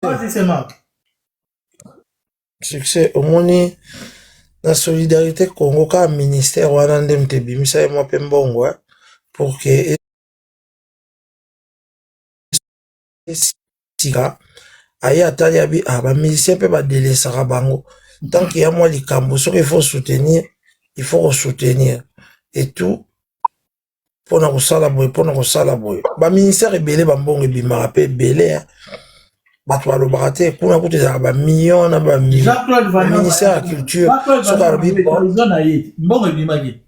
Vas-y, c'est Marc. Succès omoni na solidarité Congo ka ministère wana nde mte bimisa ye mwa pe mbongo pour que sika aye atali abi ba musicien pe ba delesaka bango tant qu'il y a moi likambo soki il faut soutenir et tout pona kosala boye ba ministère ebele ba mbongo ebimaka pe ebele bato balobaka te kuna kutu ezalaka bamillion na ministère ya culture soki alobi mbongo ebimaki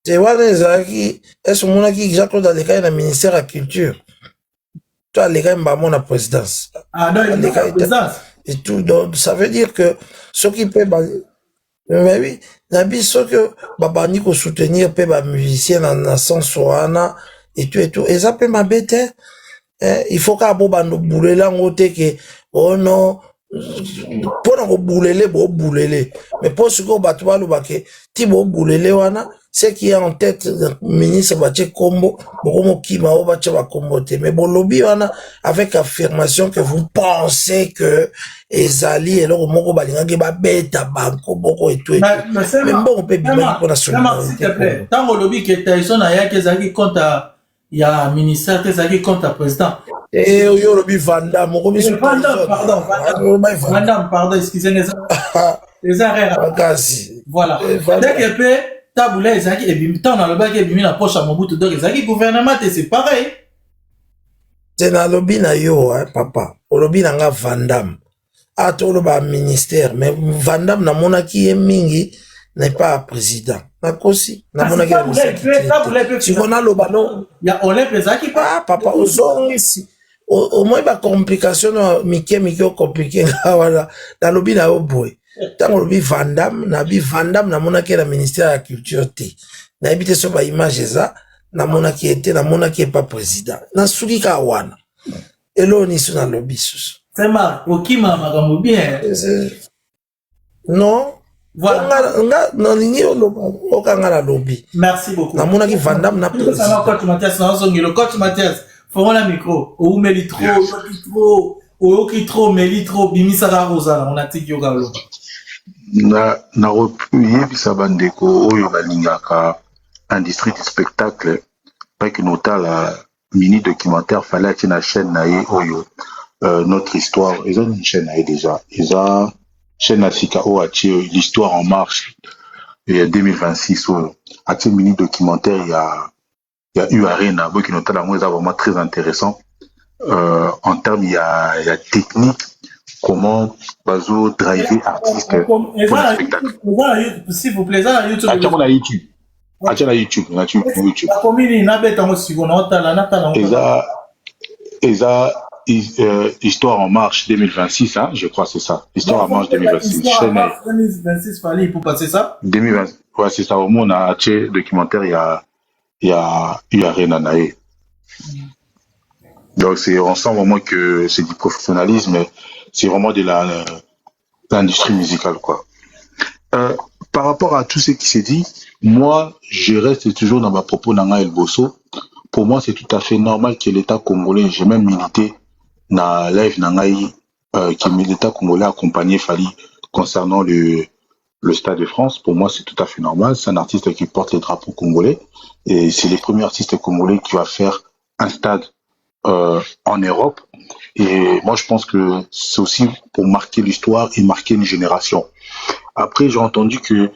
te wana ezalaki ese omonaki Jean-Claude alekaki na ministère ya culture to alekaki mbamo na présidence et tout donc ça veut dire que soki mpe mais oui na biso soki babandi kosoutenir mpe bamusicien na sens wana et tout eza mpe mabe te il faut kaka bobanda obulela yango te ke oh non mpona kobulele bobulele mais mpo sikoyo bato balobake ti bobulele wana ce qui est en tête ministre batie kombo bokomokima o batie bakombo te mais bolobi wana avec affirmation que vous pensez que ezali eloko moko balingaki babeta banko boko etu mais mbongo mpe bimaki mpona solidarité ntango olobi ke Tyson ayaki ezalaki compte ya ministère te ezalaki compte ya président oyo olobi Vandam pardon excusez-moi eza rare kasi voilà dès que tabula ezalaki ebimi ntango nalobaki ebimi na poche ya Mobutu donc ezalaki gouvernement te c'est pareil te nalobi na yo papa olobi na nga Vandam toloba ministère mais Vandam namonaki ye mingi n'est pas président nakosi namonaki siko naloba no ya Olympe ezalaki papa ozongisi omoi bacomplication mike okomplike nga wana nalobi na yo boye ntango olobi Vandam namonaki na ministère ya culture te nayebi te so baimage eza namonaki ete namonaki epa président nasuki kaka wana eloo niso nalobi susu sema okima makambo bien non nga nalingi okanga na lobi merci beaucoup namonaki Vandam na président coach Mathias fongola micro oumeli trop oyoki trop meli trop bimisaka kozala on atiki yoka loba na yebisa bandeko oyo balingaka industrie du spectacle paki notala mini documentaire fallait atie na chaîne na ye oyo notre histoire eza une chaîne na ye déjà eza chaîne na sika oyo atie l'histoire en marche ya 2026 oyo atie mini documentaire ya U-Arena boki notala yango eza vraiment très intéressant en termes il y a technique comment bazo driver artiste pour le spectacle. S'il vous plaît, ça YouTube. Atia na YouTube. Eza Histoire en marche 2026, hein, je crois c'est ça. Histoire en marche 2026. Histoire en marche 2026 fallait pour passer ça. 2020, ouais c'est ça. Au moins on a acheté documentaire il y a U-Arena nae. Donc on sent vraiment que c'est du professionnalisme, mais c'est vraiment de l'industrie musicale, quoi. Par rapport à tout ce qui s'est dit, moi, je reste toujours dans ma propos Nanga El Bosso. Pour moi, c'est tout à fait normal que l'État congolais, j'ai même milité dans live Nangaï, que l'État congolais accompagné Fali concernant le Stade de France. Pour moi, c'est tout à fait normal. C'est un artiste qui porte les drapeaux congolais. Et c'est le premier artiste congolais qui va faire un stade en Europe. Et moi, je pense que c'est aussi pour marquer l'histoire et marquer une génération. Après, j'ai entendu que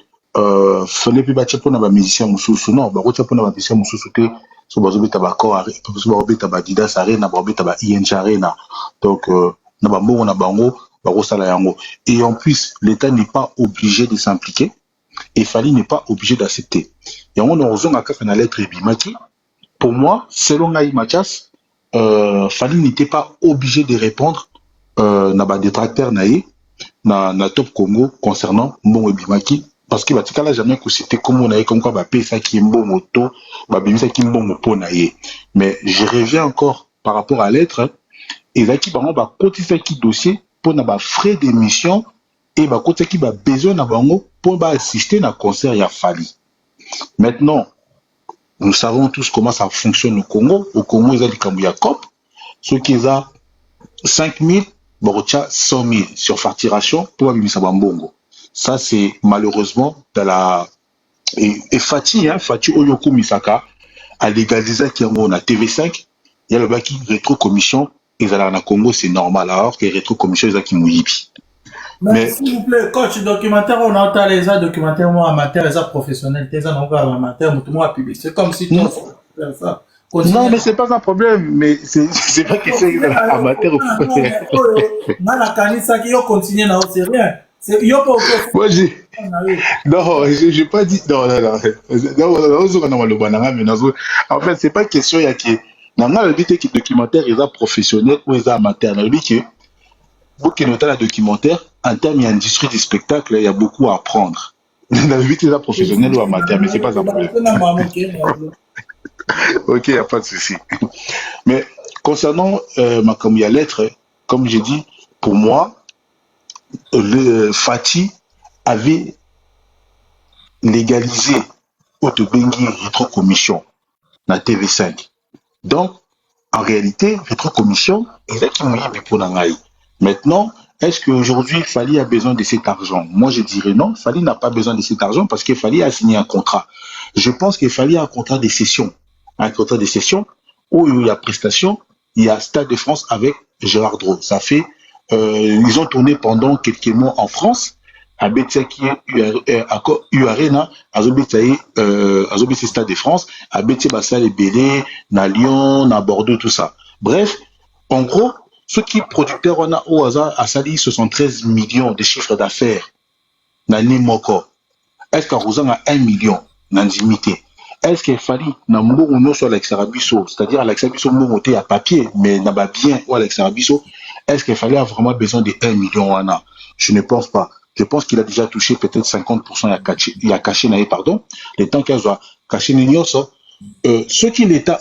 fallait plus battre pour les musiciens moussous. Non, bah pour les musiciens moussous, c'était sur bazobe tabako, sur bazobe tabadidas arena, bazobe taba ING arena. Donc, na bambo na bango, baro sala yango. Et en plus, l'État n'est pas obligé de s'impliquer. Et Fali n'est pas obligé d'accepter. Et on a raison à faire une lettre bimaki. Pour moi, selon Naï Mathias, Fali n'était pas obligé de répondre na ba détracteur naïe na Top Congo concernant Mbongo Bimaki parce que batika là jamais que c'était comme on a comme quoi ba pesa ki Mbongo moto ba bimisa ki Mbongo po naïe. Mais je reviens encore par rapport à l'être et là qui bango ba kotisa ki dossier pour na ba frais d'émission et ba kotisa ki ba besoin na bango pour ba assister na concert ya Fali. Maintenant nous savons tous comment ça fonctionne au Congo. Au Congo, il y a des Kambuya COP. Ce qui est là, 5 000, bon, 100 000 sur facturation pour Abimisa Bambongo. Ça, c'est malheureusement dans la. Et Fati, Oyoko Misaka, a légalisé qu'il y a TV5, il y a le bac qui rétro-commission, et dans le Congo, c'est normal, alors que rétro-commission, ils ont qui mouillent. Mais s'il vous plaît, coach, documentaire, on entend les documentaires, moi, amateur, les professionnels, les amateurs, tout le monde public. C'est comme si tu faisais ça. Non, mais c'est pas un problème, mais c'est pas que c'est amateur ou professionnel. Moi, non, j'ai pas dit. Non. En fait, c'est pas question, il y a qui. Dans le but que documentaire, ils sont professionnels ou ils sont amateurs. Dans le but que, pour qu'ils notent le documentaire, en termes d'industrie du spectacle, il y a beaucoup à apprendre. Dans le but qu'ils sont professionnels ou amateurs, mais c'est pas un problème. Ok, il n'y a pas de souci. Mais concernant ma commis à lettres, comme j'ai dit, pour moi, le Fati avait légalisé Otobengi rétrocommission dans TV5. Donc, en réalité, rétrocommission, il est qui m'a pour l'angaï. Maintenant, est-ce qu'aujourd'hui, Fali a besoin de cet argent? Moi, je dirais non. Fali n'a pas besoin de cet argent parce que Fali a signé un contrat. Je pense qu'il Fali a un contrat de cession. Un contrat de cession où il y a prestation, il y a Stade de France avec Gérard Dreux. Ça fait, ils ont tourné pendant quelques mois en France. À Betiaki, Arena, à Zobetaï, Stade de France, à Betiaki, Bassal et Bélé, na Lyon, na Bordeaux, tout ça. Bref, en gros, ceux qui producteurs on a au hasard à Sali 73 millions de chiffres d'affaires. Nani Moko. Est-ce qu'Arouzan a 1 million? Nandimité. Est-ce qu'il fallait na mbongo sur Alex Arabiso, c'est-à-dire Alex Arabiso monté à papier, mais n'a pas bien ou Alex Arabiso, est-ce qu'il fallait vraiment besoin de 1 million wana? Je ne pense pas. Je pense qu'il a déjà touché peut-être 50%, il a caché pardon, le temps qu'il a caché Nignoso. Ce qui l'État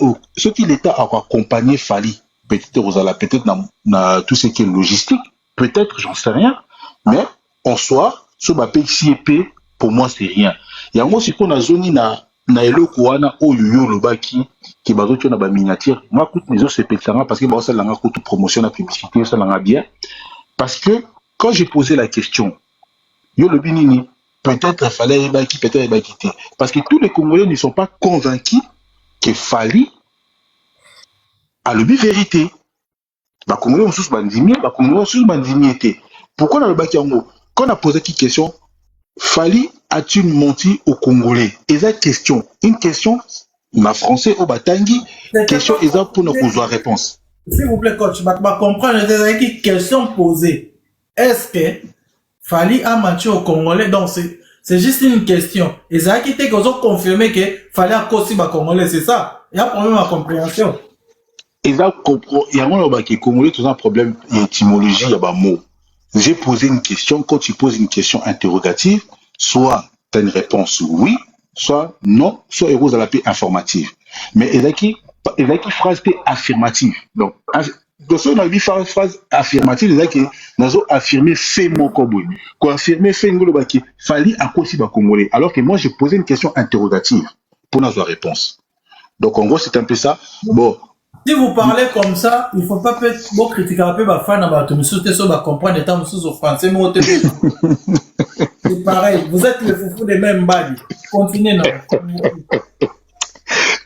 a accompagné Fali, peut-être dans tout ce qui est logistique, peut-être, j'en sais rien, mais en soi, ce bapé CIP, pour moi, c'est rien. Il y a moi, c'est qu'on a zone na eloko wana oyo lobaki qui bazoki na ba miniature moi coûte les autres c'est pétanga parce que ba ça langa coûte promotion la publicité ça langa bien parce que quand j'ai posé la question yo le binini peut-être fallait baki peut-être baki parce que tous les Congolais ne sont pas convaincus que Fali a le vérité ba Congolais on sous bandimi ba Congolais sous bandimi était pourquoi dans le baki yango quand on a posé cette question Fali a-t-il menti aux Congolais? Et la question, une question, ma français au Batangi, question exacte pour nous avoir réponse. S'il vous plaît, coach, je comprends les questions posées. Est-ce que Fali a menti aux Congolais? Donc, c'est juste une question. Et ça qui était qu'ils ont confirmé que Fali a causé les Congolais, c'est ça? Il y a un problème à compréhension. Et ça, il y a un Congolais, tout un problème d'étymologie, il y a un mot. J'ai posé une question, quand tu poses une question interrogative, soit tu as une réponse oui, soit non, soit rose à la paix informative. Mais il y a qui phrase affirmative. Donc, dans ce phrase affirmative, il y a qui nous affirmé fait mon cowboy. Quand affirmer fait ngolo baki, Fali a quoi si ba Congolais. Alors que moi j'ai posé une question interrogative pour notre réponse. Donc en gros c'est un peu ça. Bon. Si vous parlez comme ça, il ne faut pas critiquer un peu ma fan, comprendre les temps sous français, mais c'est pareil, vous êtes les foufous des mêmes bagues. Continuez, non.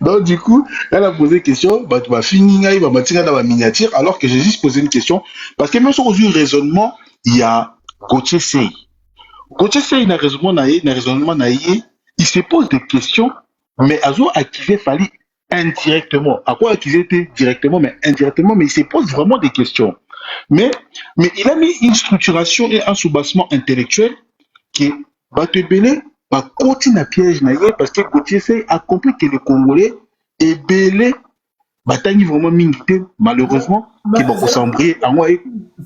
Donc, du coup, elle a posé une question, tu vas finir, il va m'attirer dans la miniature, alors que j'ai juste posé une question. Parce que même sur le raisonnement, il y a Gauthier Sey. Gauthier Sey, il a raisonnement, il se pose des questions, mais Azo activé Fali indirectement. À quoi accuser directement, mais indirectement, mais il se pose vraiment des questions. Mais il a mis une structuration et un soubassement intellectuel qui va te belé, va continuer à piège parce que Gauthier Sey a compris que les Congolais est belé, bataille vraiment minité, malheureusement, qui va s'embrouiller en moi.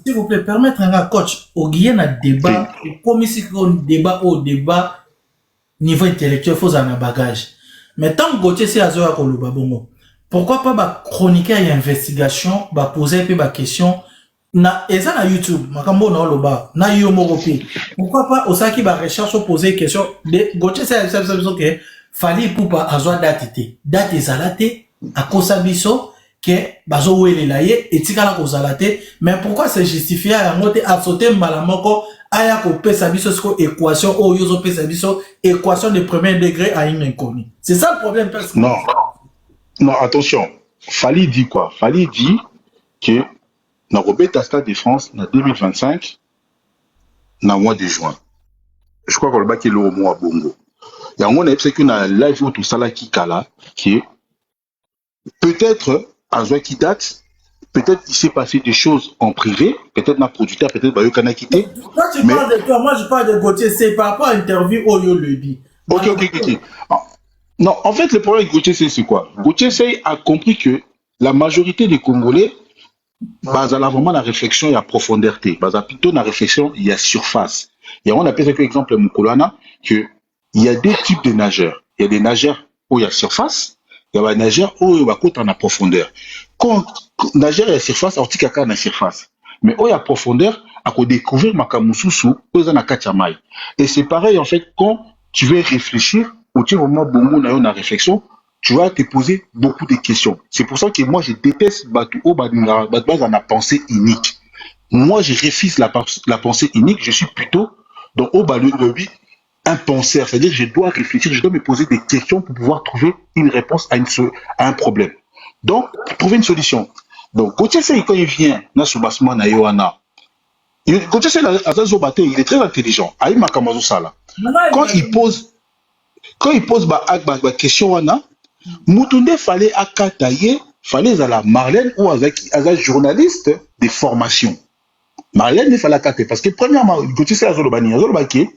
S'il vous plaît, permettre à un coach, au Guyane, un débat, comme ici, un débat au débat, niveau intellectuel, il faut un bagage. Mais tant que Gauthier Sey a zoé à Koloba Bongo, pourquoi pas bah chroniquer une investigation, bah poser un peu bah question, na eza na YouTube, makambo na loba, na yomoropi. Pourquoi pas osaki bah recherche ou poser question de Gauthier Sey a que Fali pour pas azoa date ezalate, à kosa biso, que bazo welela ye etikala kozala te mais pourquoi c'est justifié yango te asote mbala moko aya kopesa biso siko équation oyo zo pesa biso équation de premier degré à une inconnue. C'est ça le problème parce que Non, non, attention. Fali dit quoi? Fali dit que dans le Stade de France, en 2025, dans le mois de juin, je crois qu'on le bac est le mois bongo. Il y a un moment qu'on a live où tout ça là qui kala, qui est peut-être à Zoé qui date, peut-être qu'il s'est passé des choses en privé, peut-être ma producteur, peut-être Bayo Kana quitté. Quand tu parles de toi, moi je parle de Gauthier, c'est par rapport à l'interview Oyo Lebi. Ok. Non, en fait, le problème avec Gauthier, c'est quoi? Gauthier a compris que la majorité des Congolais, basent vraiment la réflexion, il y a profondeur, basent plutôt la réflexion, il y a surface. Et on appelle ça que exemple Mukolana, que il y a deux types de nageurs. Il y a des nageurs où il y a surface, il y a des nageurs où il y a côté en profondeur. Quand nageur il y a surface, on dit qu'il y a surface. Mais où il y a profondeur, à découvrir makamususu, où il y a kachamai. Et c'est pareil en fait quand tu veux réfléchir, au moment où on a une réflexion, tu vas te poser beaucoup de questions. C'est pour ça que moi, je déteste Batou dans la pensée unique. Moi, je refuse la pensée unique. Je suis plutôt dans un penseur. C'est-à-dire que je dois réfléchir, je dois me poser des questions pour pouvoir trouver une réponse à un problème. Donc, trouver une solution. Donc, Gauthier Sey, quand il vient dans ce bassement, Gauthier Sey, il est très intelligent. Quand il pose la question, Moutounde fallait akataye, fallait à la Marlène ou à la journaliste de formation. Marlène il fallait akataye parce que premièrement, Gauthier c'est Azolobani, Azolobaki,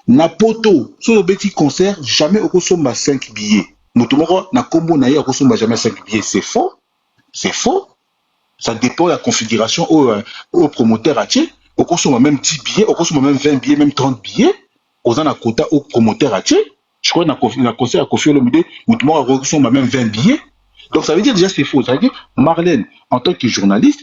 na poto, sur le petit concert, jamais au somba 5 billets. Moutoumoro, na combo na au somba jamais 5 billets. C'est faux. C'est faux. Ça dépend de la configuration au promoteur à tier. Au consomme même 10 billets, au consomme même 20 billets, même 30 billets. Aux en a quota au promoteur à tier. Je crois que la concert à Kofi Olomide, nous avons même 20 billets. Donc ça veut dire déjà c'est faux. Ça veut dire Marlène, en tant que journaliste,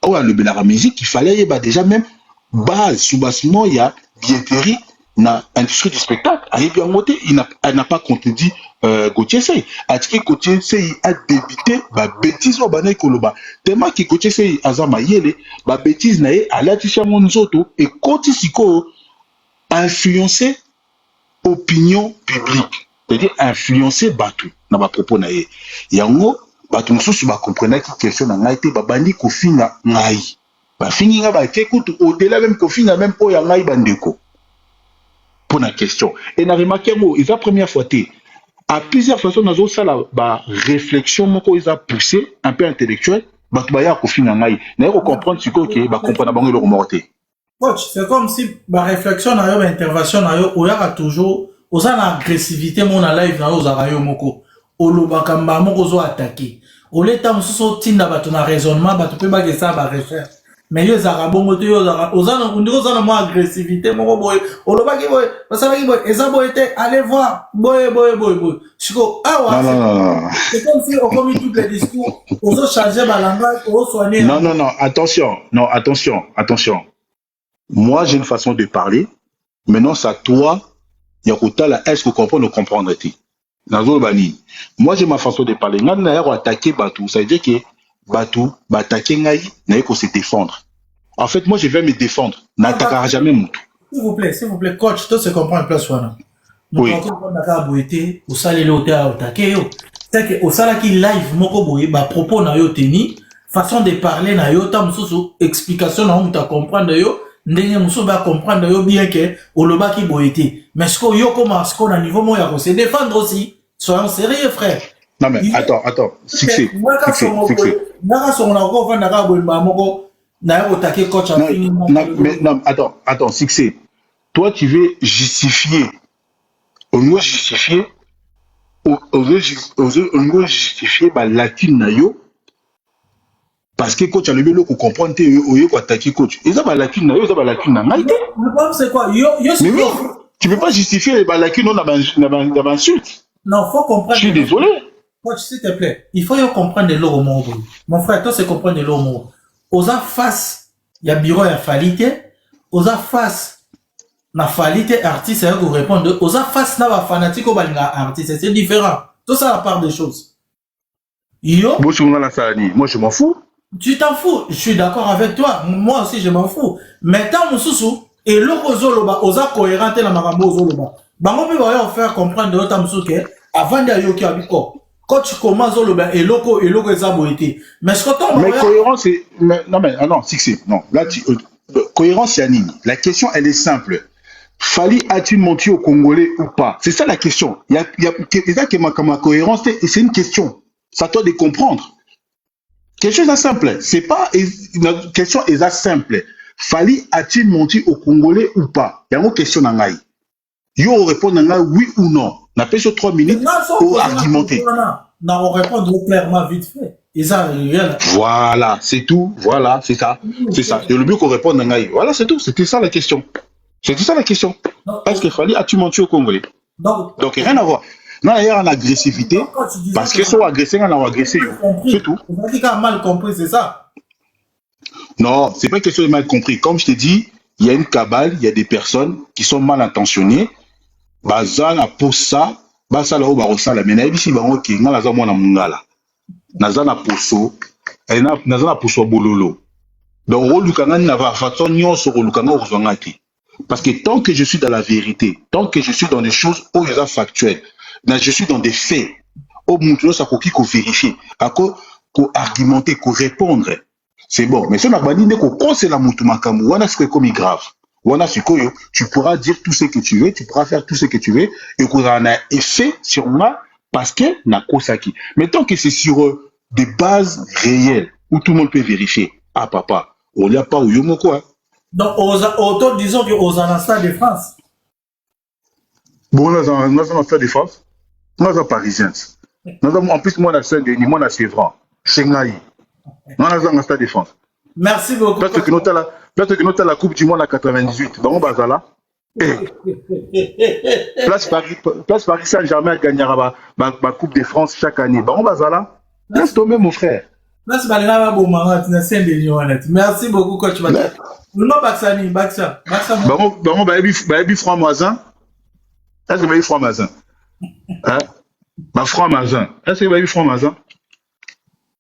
ou à le musique, il fallait déjà même base, sous-bassement, il y a billetterie, dans l'industrie du spectacle. Elle n'a pas contredit Gauthier Sey. A-t-il que Gauthier Sey a débité bêtise au Banaï Koloba. Tellement que Gauthier Sey a zamayele, bêtise naïe, à la Tishamon Zoto, et Kotisiko a influencé opinion publique, c'est-à-dire influencer Batou dans ma propos naïe. Yango Batou mususu ba comprendre qui question na ngai te babandi kofinga ngai. Ba finga ba écoute au-delà même kofinga même po ya ngai bandeko. Pour la question. Et na remarqué mo, il va première fois té à plusieurs façons nazo sala ba réflexion moko ils a poussé un peu intellectuel Batou ba ya kofinga ngai. Na ko comprendre ce que ba comprendre bango le morté. Coach, c'est comme si ma réflexion na yo, ma intervention na yo, oyaka toujours, oza na agressivité mon live na yo ozaka yo moko. Olobaka mba moko zo attaquer. Oleta mususu tinda bato na raisonnement, bato pe ba gesa ba recherche. Mais yo zaka bongo te yo zaka, oza na mo agressivité moko boy. Olobaki boy, basalaki boy, eza boy te, allez voir, boy. Chiko, awa. Non. C'est comme si on commet tous les discours, ozo changer ba langage, ozo soigner. Non, attention. Moi, j'ai une façon de parler. Maintenant, c'est à toi, Yakutala, est-ce que vous comprenez ou comprendre? Moi, j'ai ma façon de parler. Quand on a attaqué Batou, ça veut dire que Batou, attaquer Ngaï, n'a pas se défendre. En fait, moi, je vais me défendre. N'attaquera jamais Moutou. S'il vous plaît, coach, tout se comprend un peu soit. Oui. C'est que au sala qui live moko boye ba propos na yo teni, façon de parler na yo tam sous explication na on t'a comprendre yo. Ndenge muso ba comprendre yo bien que oloba ki boyete mais ce que yo commence qu'on a niveau moya ko se défendre aussi soyons sérieux frère. Non mais attends succès naka so na ko vanda ka bo moko na yo taquer coach en fini. Non attends succès, toi tu veux justifier ba lacune na yo parce que coach a levé le coup comprendre oyo ko attaquer coach. Et ça ba lacune na yo, ça ba lacune na ngai. Le problème c'est quoi? Yo mais oui, tu peux pas justifier ba lacune on a insulte. Non, faut comprendre. Je suis désolé. Coach, s'il te plaît, il faut comprendre de l'eau au monde. Mon frère, toi c'est comprendre de l'eau au monde. Osa face, il y a bureau ya falité, osa face na falité artiste ça vous répondre. Osa face na ba fanatique au balinga artiste, c'est différent. Tout ça la part des choses. Yo, moi je m'en fous. tu t'en fous. Je suis d'accord avec toi. Moi aussi, je m'en fous. Mais tant Moussousou, et l'oko zoloba, osa cohérent la marambo zoloba. Bango peut faire comprendre de l'autre Moussouke, avant de yoki abiko. Quand tu commences zoloba, et l'oko ezabo été. Mais ce que t'en mais cohérence, c'est. Non, mais non, c'est. Non, là, cohérence, Yannick. La question, elle est simple. Fali a-t-il menti aux Congolais ou pas? C'est ça la question. Il y a que ma cohérence, c'est une question. Ça doit de comprendre. Quelque chose de simple. C'est pas une question est simple. Fali a-t-il menti aux Congolais ou pas? Il y a une question dans l'aïe. Yo répond oui ou non. N'a pas sur 3 minutes pour argumenter. Non, on répond clairement vite fait. Voilà, c'est tout. Voilà, c'est ça. C'est ça. Et le but qu'on réponde dans l'aïe. Voilà, c'est tout. C'était ça la question. C'était ça la question. Est-ce qu'il fallait as-tu menti aux Congolais? Donc, rien à voir. Non, il y a une agressivité. Parce qu'ils sont agressés, on a agressé. C'est tout. Vous avez mal compris, c'est ça? Non, c'est pas une question de mal compris. Comme je t'ai dit, il y a une cabale, il y a des personnes qui sont mal intentionnées. Bazana pour ça, basala o barosala mais ici bango ki ngala za mwana mungala. Nazana poso, nazana poso bololo. Donc rôle du kanani na va façon nyonso ko lukanga ozwangaki. Parce que tant que je suis dans la vérité, tant que je suis dans des choses où ils sont factuelles, je suis dans des faits, au mutuo ça ko vérifier, ko argumenter, ko répondre. C'est bon, mais si on a bandé ko conseiller la mutu makambu, wana c'est comme grave. Wana sikoyo, tu pourras dire tout ce que tu veux, tu pourras faire tout ce que tu veux, et qu'on a un effet sur moi parce que na kosaki. Mais tant que c'est sur des bases réelles où tout le monde peut vérifier, ah papa, on n'y a pas ou yomo quoi. Donc, autant disons que aux Anastas de France. Bon, nous avons fait de France. Nous sommes parisiens. En plus, moi, je suis moi, je suis franc. Shenghai. Nous avons un stade de France. Merci beaucoup. Peut-être que nous avons la Coupe du Monde en 98. Bon, Bazala. Place Paris Saint-Germain gagnera la Coupe de France chaque année. Bon, Bazala. Laisse tomber, mon frère. Merci beaucoup, coach. Non, Baxani, Baxa. Bon, baby franc-maçon. Est-ce que baby franc-maçon? Hein? Ma franc-maçon. Est-ce que baby franc-maçon?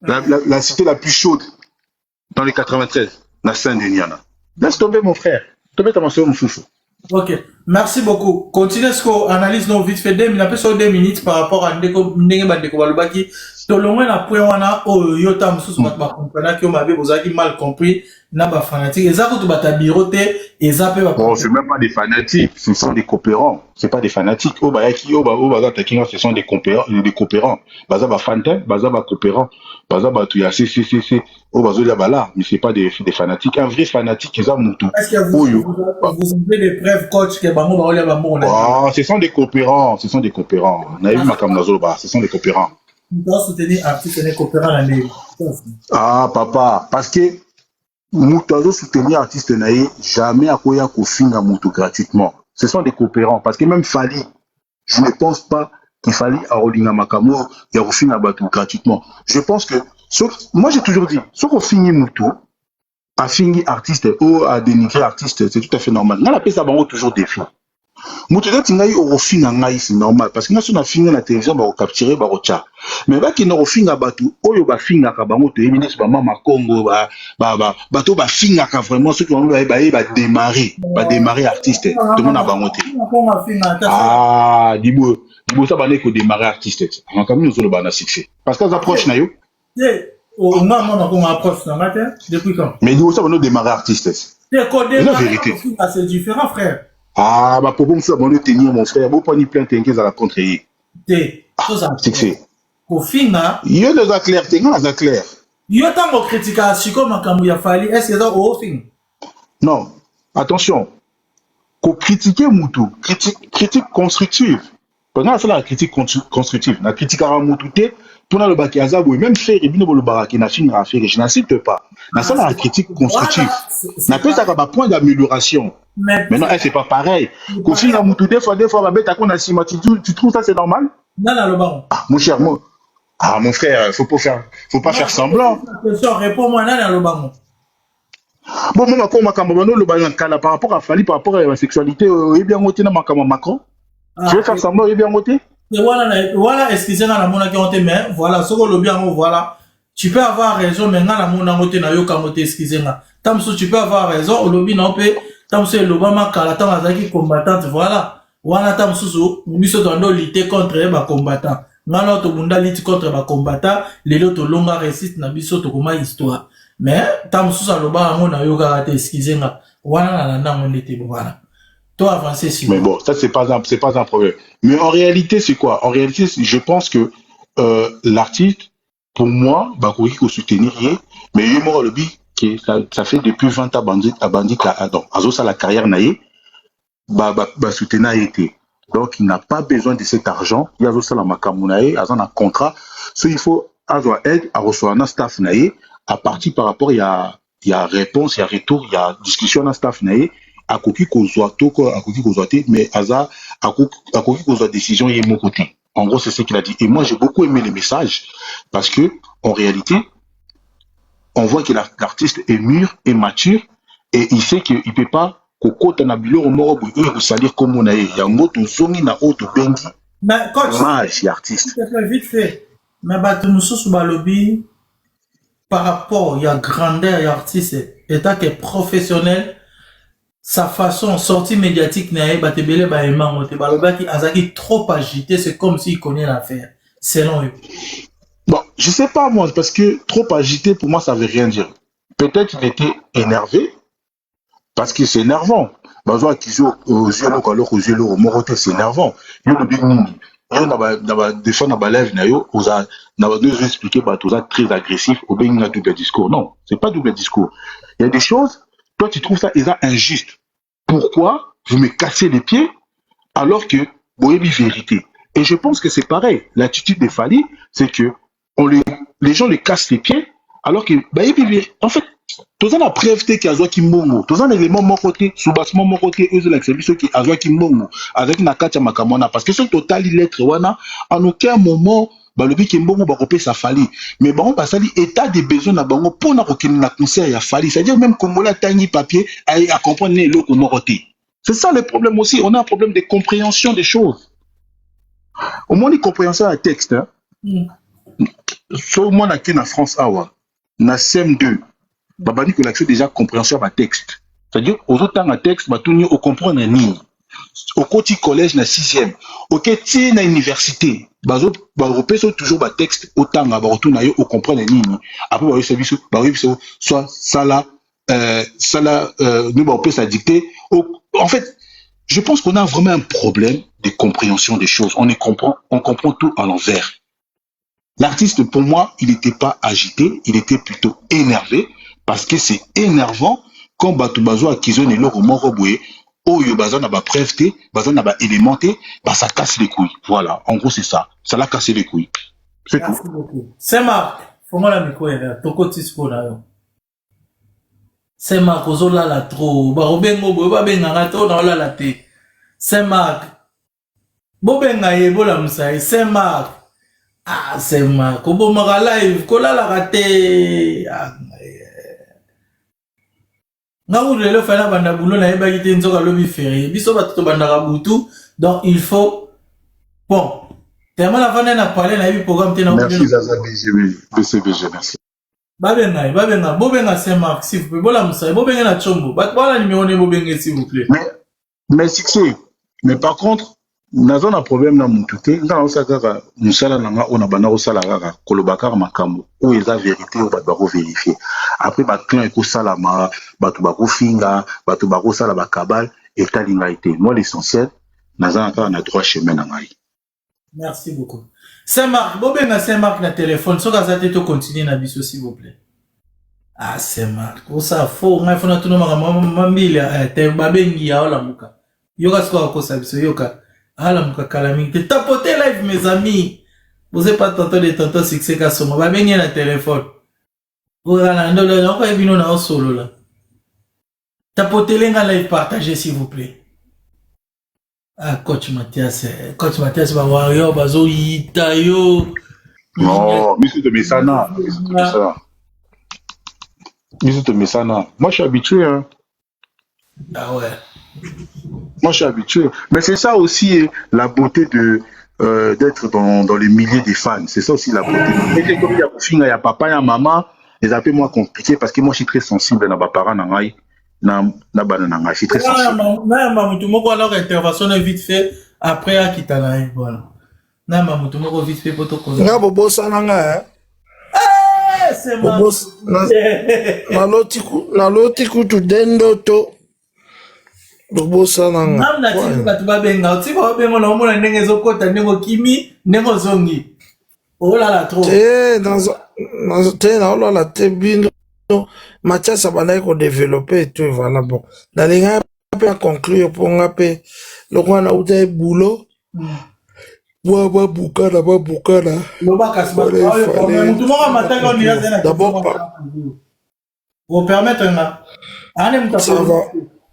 La cité la plus chaude dans les 93, la Saint-Denis. Laisse tomber, mon frère. Tomber ta mention, mon foufou. Ok, merci beaucoup. Continuez ce qu'on analyse nos vite fait 2 minutes par rapport à Ndenge Bandeko Balobaki. Tout le monde a pris Yota Moussous Matma qui m'avait mal compris. N'a pas fanatique. Et ça, quand tu vas t'abiroter, et ça peut pas. Bon, c'est même pas des fanatiques, ce sont des coopérants. C'est pas des fanatiques. Ce sont des coopérants. Baza ba fantin, baza ba coopérant. Baza ba tu ya CCCC. Mais c'est pas des fanatiques. Un vrai fanatique, ils ont moutou. Est-ce que vous avez des preuves, coach, que Bango Baolia Bambo? Ah, ce sont des coopérants. Ce sont des coopérants. On a vu ma Kamnazoba, ce sont des coopérants. Nous devons soutenir artistes et coopérants dans les. Ah, papa, parce que Moutazo soutenir artiste naïe, jamais à quoi finga Moutou gratuitement. Ce sont des coopérants. Parce que même Fali, je ne pense pas qu'il fallait à Rolinga Makamo et à finga Batou gratuitement. Je pense que, moi j'ai toujours dit, ce qu'on finit Moutou, à finir artiste ou à dénigrer artiste, c'est tout à fait normal. Dans la paix, ça va toujours défi. Moutazo Tingaï au finga Ngaï, c'est normal. Parce que nous, on a fini la télévision, on va capturer, on va recha. Mais là, qui n'a finga Batou, oyo ba finga Kabango, te éminence, ba Mama Congo, bateau ba finga vraiment ceux qui vont démarrer artiste. Tout le monde a bangoté. Ah, dis-moi ça va qu'on démarrer artiste. On comme nous on a succès. Parce que ça approche na yo. Non, on approche na matin depuis quand? Mais dis-moi ça va nous démarrer artiste. C'est la vérité. C'est différent, frère. Ah, bah pour ça va nous tenir mon frère. Bon pas ni plein t'inquiète à la contrer. Succès. Au final, il y a des éclairs, il y a des éclairs. Il y a tant de critiques à Chico Makamouya Fali. Est-ce que c'est au film? Non, attention. Qu'on critique Moutou, critique constructive. Pendant ça, la critique constructive, la critique à Moutou, pour le bac Azabou, même faire et bien le barak, n'a fini à faire, je n'insiste pas. Ça, la critique constructive. N'a pas ça comme point d'amélioration. Mais non, c'est pas pareil. Qu'on finit à Moutou, des fois, tu trouves ça c'est normal? Non, le baron. Ah, mon cher, moi. Ah, mon frère, faut pas faire semblant. Réponds-moi, non, le baron. Bon, moi, par rapport à Fali, par rapport à la sexualité, il est bien voté dans Macron. Tu veux faire semblant, il est bien voté? Voilà, excusez-moi, la mona qui ont été, mais voilà, ce que le bien, voilà. Tu peux avoir raison, mais nga la mona ngote na yo kamote, excusez-moi. Tamso, tu peux avoir raison, au lobby non pe, tamso l'Obama kalatan azaki combattante, voilà. Wana tamso, miso dondo lutter contre les combattants. Nga l'autre bunda lutte contre les combattants, les autres longa résiste na biso to koma histoire. Mais, tamso sa loba ngona yo karate, excusez-moi. Wana na ngone te, voilà. Toi avancer sur. Mais bon, ça c'est pas un problème. Mais en réalité, c'est quoi? En réalité, je pense que l'artiste, pour moi, bah il faut soutenir, mais il le but que ça fait depuis 20 ans bandit donc ça la carrière naïe, bah soutenir été. Donc il n'a pas besoin de cet argent. Il y a ça la makamunaï, à un contrat. So il faut avoir aide à recevoir un staff naïe. À partir par rapport il y a réponse, il y a retour, il y a discussion un staff naïe. À côté qu'on soit tôt, à côté qu'on soit mais à côté qu'on soit décision il est mon côté. En gros, c'est ce qu'il a dit. Et moi, j'ai beaucoup aimé les messages parce que, en réalité, on voit que l'artiste est mûr et mature et il sait qu'il ne peut pas salir comme on a eu. Il y a un autre zongi na autre bengi. Mais coach, artiste. Vite fait. Mais nous sommes lobby par rapport, il y a grandeur, il y a artiste, état qui est professionnel. Sa façon sortie médiatique n'est pas trop agité, c'est comme s'il connaît l'affaire, selon eux. Bon, je sais pas moi, parce que trop agité, pour moi, ça veut rien dire. Peut-être il était énervé, parce que c'est énervant. Besoin qu'ils ont aux yeux, c'est énervant. Il y a des fois, dans la live, on a nous expliqué, très agressif, au bien, il double discours. Non, c'est pas double discours. Il y a des choses, toi, tu trouves ça injuste. Pourquoi vous me cassez les pieds alors que vous avez vérité? Et je pense que c'est pareil. L'attitude des Fally, c'est que les gens les cassent les pieds alors que, en fait, tous la preuve qu'il y a qui mongo, tous les éléments mon côté, sous-bassement mon côté, eux la service qui a qui mongo, avec Nakacha Makamona, parce que ce total il est wana, en aucun moment, le but qui mbongo ba kopé ça Fally, mais bon ça dit état des besoins na bango pour na kokina na concert ya Fally, c'est-à-dire même comme la tangi papier à comprendre les locaux moroté. C'est ça le problème aussi, on a un problème de compréhension des choses. Au moins une compréhension à texte, hein. Sauf moi na na France awa, na CM2. Babani que l'accès déjà compréhension à texte. C'est-à-dire, aux autres temps à texte, on comprend un ni. Au côté collège, na 6e. Au côté na université, on toujours un texte, autant à retourner à on comprend un ni. Après, soit ça là, nous, on peut s'addicter. En fait, je pense qu'on a vraiment un problème de compréhension des choses. On comprend tout à l'envers. L'artiste, pour moi, il n'était pas agité, il était plutôt énervé. Parce que c'est énervant quand Batubazo a qu'ils ont les logos moroboué, ou Yobazo n'a pas preuveté, Bazo n'a pas élémenté, ça casse les couilles. Voilà, en gros c'est ça. Ça l'a cassé les couilles. C'est tout. C'est Marc. Faut-moi la micro là. Toko tisco là. C'est Marc. Ozola la trop. Barobengo boba benga ngato na ola la te. C'est Marc. Bobenga yebo la musaï. C'est Marc. Ah c'est Marc. Obo mara live. Kola la raté. Donc il faut bon tellement la fin n'a parlé na programme merci Zaza BCBG merci babenga bobenga c'est Marc s'il vous plaît bola musa bobenga na chombo bala numéro ne bobenga s'il vous plaît mais succès mais par contre nazo na problème na mututé nga osaka musala nanga ona bana osala kaka kolobaka makambo o eza vérité o bato bako vérifier après ba clan eko salama bato bako finga bato bako sala ba kabal et talinga été moi l'essentiel naza na droit chemin na ngai. Merci beaucoup. Saint-Marc bobenga Saint-Marc na téléphone soka za te continuer na biso s'il vous plaît. Ah Saint-Marc ça faut ngai fona tuno mambila te babengi ya ola muka yoka siko ko sabiso yoka ala mukakalamite tapoter live mes amis vous êtes pas tonton de tonton succès ka somo ba bengi na téléphone ola ndolo na ko ebino na solo là tapoter lenga live partager s'il vous plaît. Ah coach Mathias ba wario bazo yita yo non monsieur de Messana moi je suis habitué hein. Ah ouais. Moi, je suis habitué. Mais c'est ça aussi la beauté de d'être dans les milliers des fans. C'est ça aussi la beauté. Et comme il y a il y a papa, il y a maman, les appels moi compliqués parce que moi je suis très sensible à ma parents nangai na banana. Je suis très sensible. Mamoutou moko alors intervention vite fait après à Kitana voilà. Na mamoutou moko vite fait pour to cause. Nga bobosa nanga C'est bobosa na loti kutu dendo to bobosa nanga. Nam na tiku katuba benga, tiku ba benga na omona ndenge zokota ndenge kimi ndenge zongi. Oh là là trop. Oh là là te bino Mathias abandaki ko développer et tout voilà bon. Nalinga pe a conclure pour nga pe lokwana uta boulot. Ba bukana. Loba kasba. Mutu mo matanga ni yazena. D'abord vous permettre na. Ça va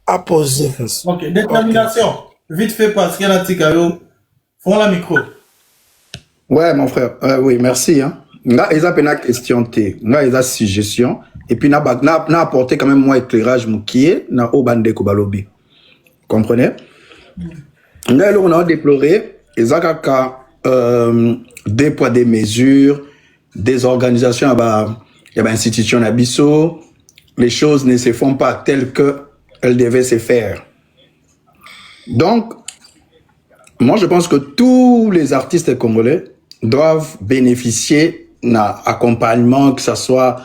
à poser. OK, détermination. Okay. Vite fait parce qu'il y a un petit caillou. Font la micro. Ouais, mon frère. Oui, merci. Hein. Là, ils ont une question. Là, ils ont suggestion. Et puis, n'a apporté quand même moi éclairage qui est na obande kobalobi. Comprenez? Là, on a déploré. Ils ont des poids, des mesures, des organisations, il y a une institution à Bissau. Les choses ne se font pas telles qu'elles devaient se faire. Donc, moi, je pense que tous les artistes congolais doivent bénéficier d'un accompagnement, que ce soit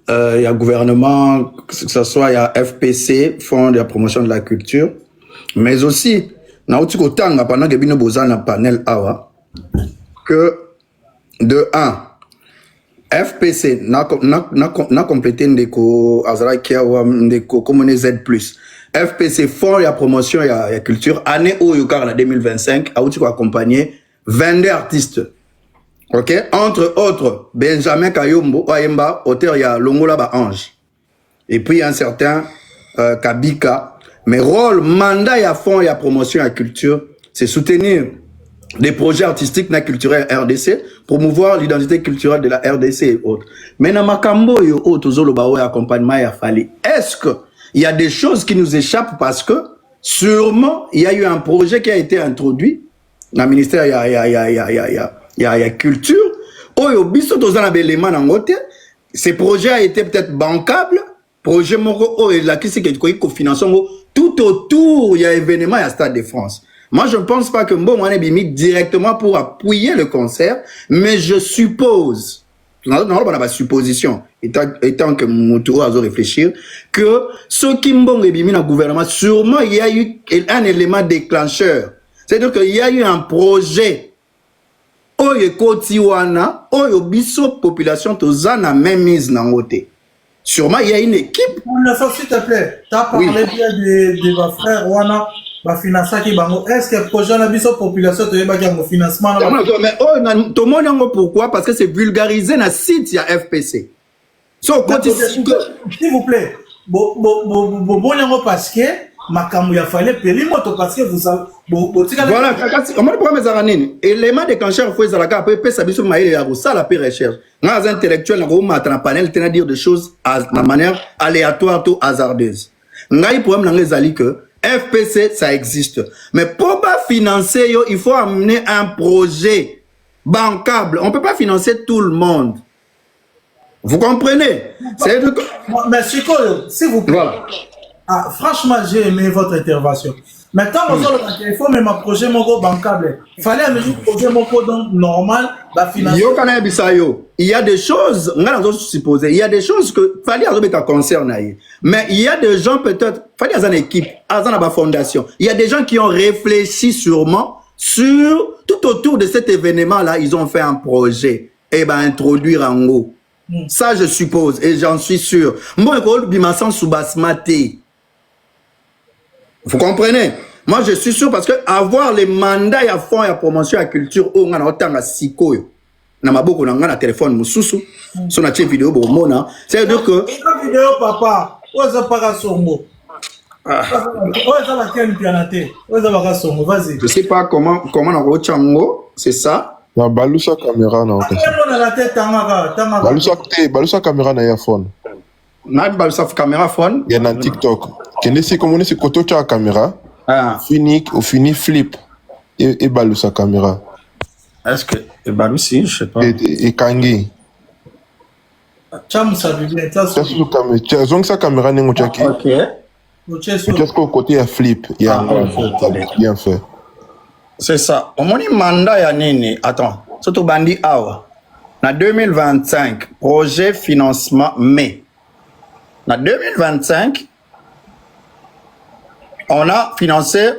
il y a gouvernement, que ce soit il y a FPC, Fonds de la promotion de la culture, mais aussi, pendant que nous avons un panel que de 1, FPC n'a complété ndeko Azarakia ou ndeko comme Z+. FPC Fonds de la promotion de la culture, année où il y a 2025, a accompagné 22 artistes. Ok, entre autres, Benjamin Kayombo, Oyemba, auteur, il y a Longola Ba Ange. Et puis, il y a un certain Kabika. Mais rôle, mandat, il y a fond, il y a promotion, il y a culture, c'est soutenir des projets artistiques et culturels RDC, promouvoir l'identité culturelle de la RDC et autres. Mais dans Makambo et autres, Zoloba, accompagnement, il a fallu. Est-ce qu'il y a des choses qui nous échappent parce que, sûrement, il y a eu un projet qui a été introduit dans le ministère, il y a culture. Ce projet a été peut-être bancable. Projet moko et la qui cofinancement tout autour il y a événement il y a Stade de France. Moi je ne pense pas que bon on est mis directement pour appuyer le concert, mais je suppose non on a pas supposition étant que Moutouro a réfléchir que ceux qui m'ont mis dans le gouvernement sûrement il y a eu un élément déclencheur. C'est-à-dire qu'il y a eu un projet oyo koti wana oyo biso population tozana même mise na ngote. Sûrement il y a une équipe. S'il te plaît, tu as parlé bien de ma frère wana ba financer ki bango. Est-ce que projet la biso population to yeba ki ngo financement là? Mais oh to moni ngo pourquoi? Parce que c'est vulgarisé na site ya FPC. So côté s'il vous plaît. Bon ngo parce que makambo ya fallait payer moto parce que vous savez voilà on m'a pas mes aranine élément déclencheur faut ça la ka peut ça biso maïle ya ça la paix recherche nga intellectuel na ko mata na panel tena dire des choses de manière aléatoire tout hasardeuse ngai problème na ngezali que FPC ça existe mais pour pas financer yo il faut amener un projet bancable on peut pas financer tout le monde. Vous comprenez? C'est mais s'il vous plaît. Voilà. Ah, franchement, j'ai aimé votre intervention. Maintenant, il faut même un projet bancable. Il fallait un projet normal, il y a des choses, il y a des choses que fallait un concert. Mais il y a des gens peut-être, fallait une équipe, une fondation. Il y a des gens qui ont réfléchi sûrement sur tout autour de cet événement-là, ils ont fait un projet et introduire en haut. Ça, je suppose, et j'en suis sûr. Moi, vous comprenez? Moi, je suis sûr parce que avoir les mandats à fond et à promotion à culture, on a autant à sikoyo. Na maboko na ngana téléphone mususu. Son a vidéo bon mona. C'est-à-dire que vidéo papa, oza para songo. Oza la tienne pianate. Oza para songo, vas-y. Je sais pas comment on va chango, c'est ça. Na balusa caméra na okasi. On la tête tanga. Balusa caméra na iPhone. Na balusa caméra phone. Il y a na TikTok. Kende si comme on est koto cha caméra. Fini flip et balusa caméra. Est-ce que Balusi, je sais pas. Et Kangi. Cham ça bien ça. Donc ça caméra n'est pas qui. Ok. Qu'est-ce qu'au côté il y a flip, il y a bien fait. C'est ça. Au moins mandat ya nini. Attends. Surtout bandi awa. En 2025, projet financement mai. En 2025, on a financé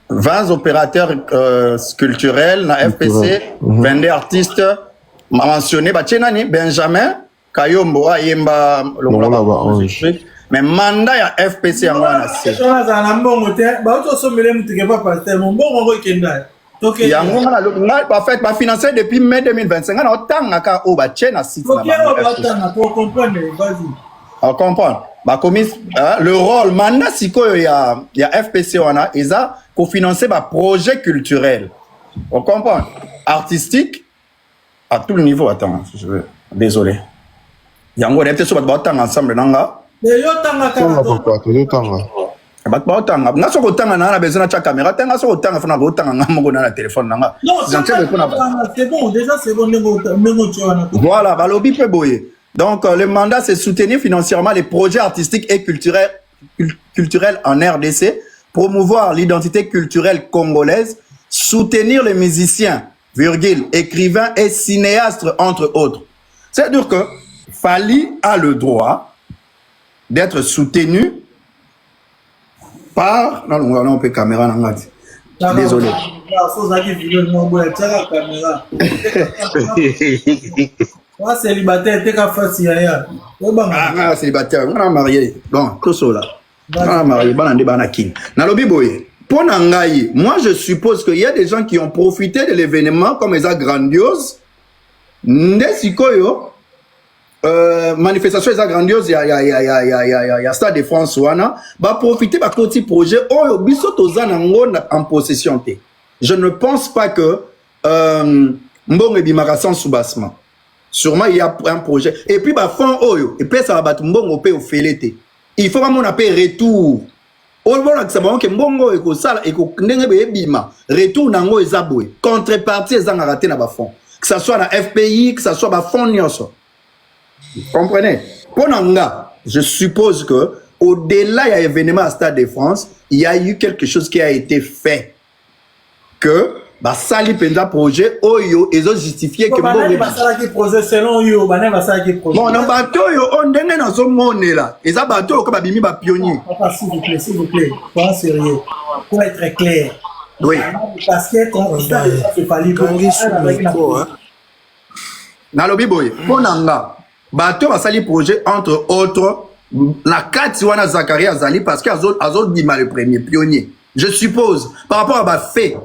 20 opérateurs culturels dans FPC, 22 artistes mentionné Benjamin Kayombo Ayemba mais mandat ya FPC en wana c'est en fait ba financé depuis mai 2025 on tanga ka o ba tchena site on comprend ba commis le rôle mandat sikoyo ya FPC wana eza ko financer ba projet culturel on comprend artistique à tout le niveau. Attends, je vais désolé yango on est peut-être sur ba tanga ensemble nanga mais yo tanga tanga ba tanga na so ko tanga na besoin de caméra tanga so ko tanga fona ko tanga ngamo na téléphone nanga non c'est bon déjà c'est bon voilà balobi pe boye. Donc le mandat c'est soutenir financièrement les projets artistiques et culturels en RDC, promouvoir l'identité culturelle congolaise, soutenir les musiciens, écrivains et cinéastes entre autres. C'est-à-dire que Fally a le droit d'être soutenu par non on peut caméra nangati. Désolé. Moi célibataire t'es qu'à faire si rien. Ah célibataire on a marié. Bon tout cela. On a marié banande banakin. Na lobi boye. Pour Nangaï, moi je suppose qu'il y a des gens qui ont profité de l'événement comme ça grandiose. Ndesikoyo manifestation est grandiose, il y a Stade de France wana ba profiter ba petit projet oyo biso tozana ngona en possession té. Je ne pense pas que mbongo bimaka sans soubassement. Sûrement il y a un projet et puis ba fond oyo et puis ça va battre mbongo pe au félété. Il faut vraiment appeler retour. On voit que c'est bon que mbongo eko sala eko ndenge be bima retour nango ezabwe contrepartie ezanga raté na ba fond. Que ça soit la FPI, que ça soit ba fond nyonso. Comprenez? Pour Nanga, je suppose que au-delà il y a événement à Stade de France, il y a eu quelque chose qui a été fait que bah sali penda projet oyo ils ont justifié que bon bah ça qui projet selon yo bah va ça qui projet bon non bateau yo on ndenge na zo monela et ça bateau ko ba bimi ba pionnier s'il vous plaît pas sérieux pour être très clair oui parce que quand ça c'est Fally na lobby boy pour Nanga bateau va sali projet entre autres la kati wana Zachary Azali parce que azol bima le premier pionnier je suppose par rapport à ba fait.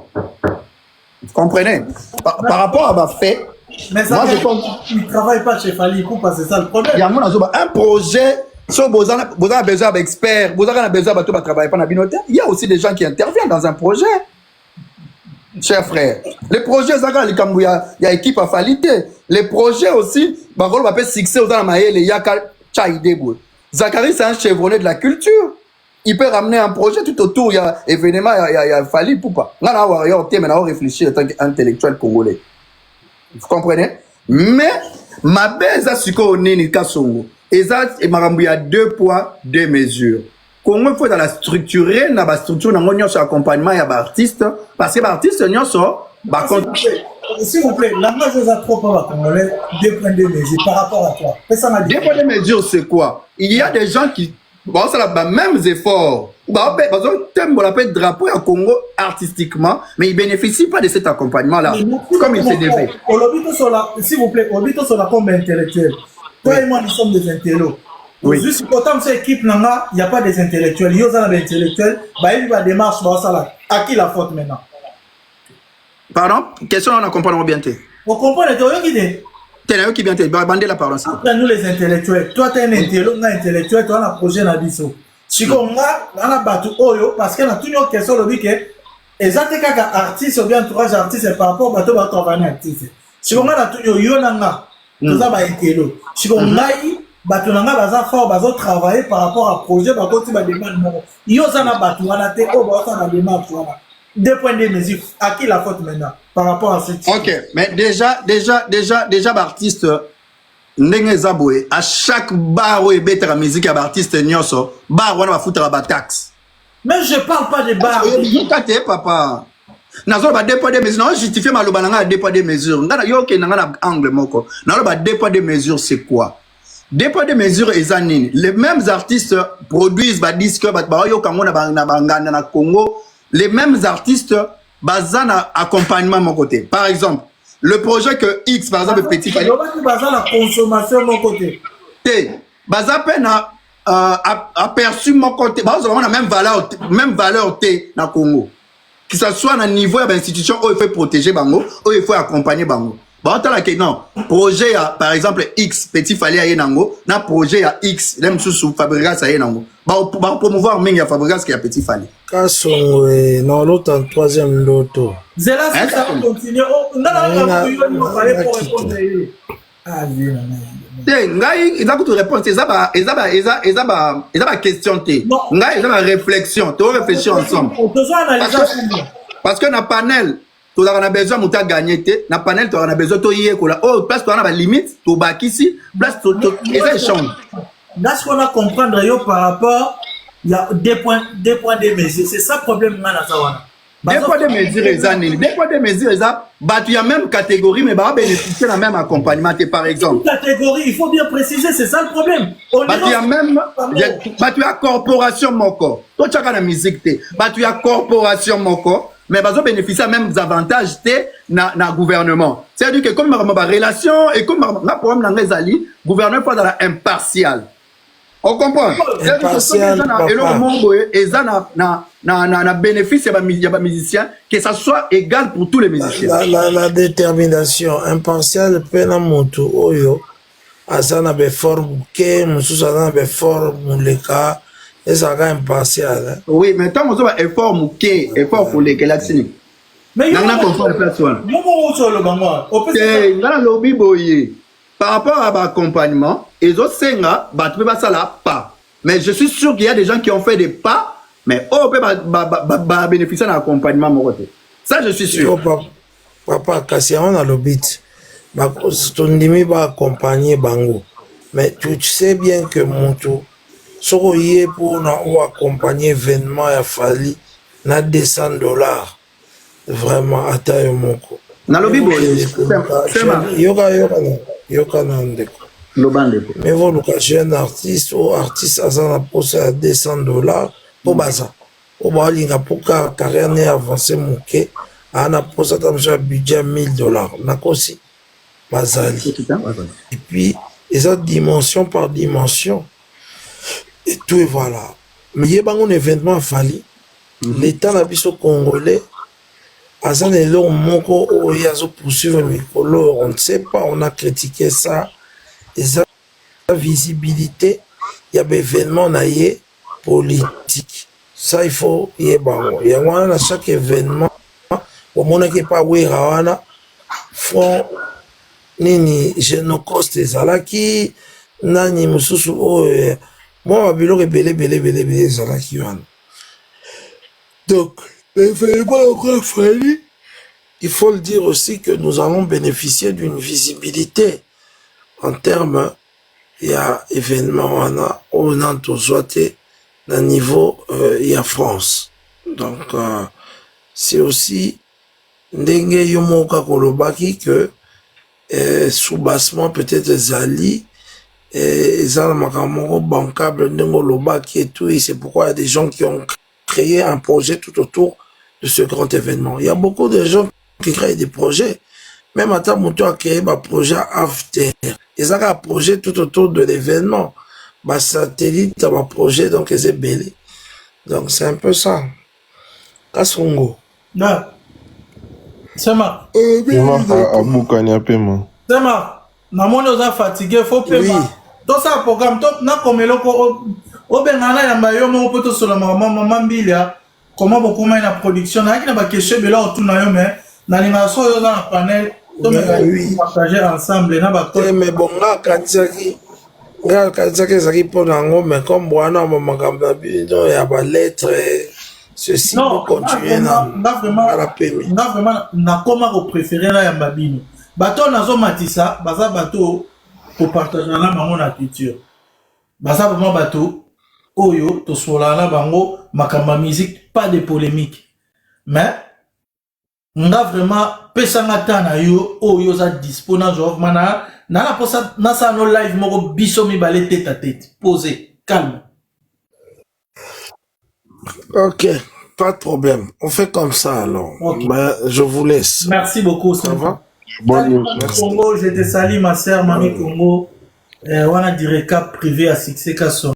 Vous comprenez? Par rapport à ma fait, mais ça, moi je pense qu'il ne travaille pas chez Fally Ipupa, c'est ça le problème. Il y a un projet, si vous avez besoin d'experts, vous avez besoin de travailler pas dans la binote, il y a aussi des gens qui interviennent dans un projet. Chers frères, les projets, il y a équipe à Fally. Les projets aussi, on va succès dans la maille, il y a Zachary, c'est un chevronné de la culture. Il peut ramener un projet tout autour, il y a événement, il y a Fally Ipupa. On réfléchir en tant qu'intellectuel congolais. Vous comprenez? Mais, ma belle, c'est qu'on est ni Kassongo. Et ça, il y a 2 poids, 2 mesures. Comment il faut dans la structurer, dans la structure, dans l'accompagnement, il y a des artistes. Parce que les artistes, s'il vous plaît, la main, je vous trop pas congolais, 2 points de mesure par rapport à toi. 2 points de mesure, c'est quoi? Il y a des gens qui bon, ça a les mêmes efforts. Par exemple, on peut drapeau à Congo artistiquement, mais il ne bénéficie pas de cet accompagnement-là. Comme il s'est développé. S'il vous plaît, on dit sur la combe intellectuelle. Toi et moi, nous sommes des intellos. Oui. Juste autant cette équipe, il n'y a pas des intellectuels. Il y a des intellectuels. Il y a des démarches. À qui la faute maintenant? Pardon? Question, on comprend bien. On comprend les théories. Qui vient te bander la parole. Après nous les intellectuels, toi tu es un intellectuel, toi on a un projet dans l'ISO. Si on a battu Oyo, parce qu'on a toujours une question de dire que exactement quand artiste ou bien entourage artiste c'est par rapport au bateau travailler artiste. Si on a toujours Yonanga, nous avons intello. Si on a bateau nanga baza fort bazo travailler par rapport à projet bateau tu vas demander. Yo ça na bateau on a te o ba ça na démarche voilà. 2.2 mesures. À qui la faute maintenant par rapport à cette... Ok, mais déjà, l'artiste, à chaque bar où il y a la musique à l'artiste, bar où on va foutre la taxe. Mais je parle pas de bar. Papa. Nazo ba deux poids deux mesures. Non, justifier ma lobananga deux poids deux mesures. Ngana yo ke nanga angle moko. Nazo ba deux poids deux mesures c'est quoi? Deux poids deux mesures ezanini. Les mêmes artistes produisent ba disque ba yo kango na bangana na Congo. Les mêmes artistes bazana accompagnement mon côté. Par exemple, le projet que X par exemple petit fallait bazana consommation mon côté. Baza pena aperçu mon côté. Baza on a même valeur T na Congo. Que ce soit à un niveau de l'institution où il faut protéger bango, où il faut accompagner bango. Bah non, projet à par exemple X petit fallait à Yenango, na projet à X, l'aime sous Fabregas à Yenango. Bah promouvoir même à Fabregas qui a petit fallait. Kasson non l'autre en troisième loto. Zéla ça va continuer. On a la pour répondre. Ah oui, ngai il a que tu réponds c'est ça question té ngai ça réflexion tu réfléchir ensemble parce que na panel tu as besoin muta gagner té na panel tu as besoin to yé kola oh place tu as la limite tu bakisi place tu essaie échange là ce qu'on a comprendre yo par rapport il y a deux points de mesures c'est ça problème na sawana. Des fois des mesures il y a même catégorie mais bah bénéficier la même accompagnement par exemple. Catégorie, il faut bien préciser, c'est ça le problème. Il y a même tu as corporation moko. Toi tu as la musique té. Tu as corporation moko mais bah bénéficier même des avantages té na gouvernement. C'est-à-dire que comme ma relation et comme ma problème dans les alliés, gouvernement pas dans la impartial. On comprend. Impartial, et le monde est na bénéfice des musiciens, que ça soit égal pour tous les musiciens. La détermination impartiale pena moto oyo azana be forme ke mususu azana be forme leka ezaka impartial. Oui, mais tant on a effort mouké, effort pour les kelatini. Mais on a comprend la personne. Yo sur le bango. C'est ngana lobi boye. Par rapport à l'accompagnement, les autres senga, tu peux pas ça là pas. Mais je suis sûr qu'il y a des gens qui ont fait des pas, mais on peut pas bénéficier d'un accompagnement mon côté. Ça, je suis sûr. Papa, kasi on a le but. Ton demi va accompagner bango. Mais tu sais bien que mon tour, ce qui est pour nous accompagner événement, il a fallu na $200. Vraiment, à taille mon coup. Na lobi boye. Yoka nandeko. Mais vous, le jeune artiste ou artiste, azana posé à $200 pour baza. Au balinga pour carrière n'est avancé mouké, ana posé à budget $1000. Nakosi. Bazali. Et puis, ils ont dimension par dimension. Et tout et voilà. Mais il y a un événement à Fali. L'État n'a pas congolais. Azan et l'on moko o yazo poursuivre mikolo, on ne sait pas, on a critiqué ça. Et ça, la visibilité, il y a des événements naïe politique. Ça, il faut y avoir. Il y a chaque événement, au moment qui pas oui rawana, font nini génocostes zalaki, nani mususu o moi babilo belé zalaki wana. Donc il faut le dire aussi que nous allons bénéficier d'une visibilité en termes, il y a événement on a tous d'un niveau, il y a France. Donc, c'est aussi ndenge yomoka kolobaki que sous-bassement peut-être Zali et Zalamakamo bancable ndenge lobaki et tout, et c'est pourquoi il y a des gens qui ont créé un projet tout autour de ce grand événement. Il y a beaucoup de gens qui créent des projets. Même à Tamuto a créé un projet after. Ils ont un projet tout autour de l'événement. Un satellite, un projet, donc c'est belé. Donc c'est un peu ça. Kasongo. Non. C'est ma. C'est ma. Namoni oza fatigué, faut payer. Dans ça programme, top na komeloko o bengana ya mbayo mo poto solo mama mbilia. Comment beaucoup moins la production na kina ba question bela autour na yo mais na l'animation yo dans la panel to me partager ensemble na ba to mais bon nga kanzaki zaki pour nango mais comme bwana makambo na bino ya ba lettre ceci non, pour continuer na vraiment na koma ko préférer na ya babino bato nazo matisa baza bato ko partager na bango na culture baza vraiment bato oyo to sola na bango makamba musique pas de polémique mais nga vraiment pesanga tana yo oyo za dispo na genre mana na posa na sa no live moko biso mi balé tête à tête posé calme. Ok, pas de problème. On fait comme ça alors. Okay. Ben, je vous laisse. Merci beaucoup. Ça va? Bon, Congo, je te salue ma sœur, Mamie Congo. On a du récap privé à Succès Kasson.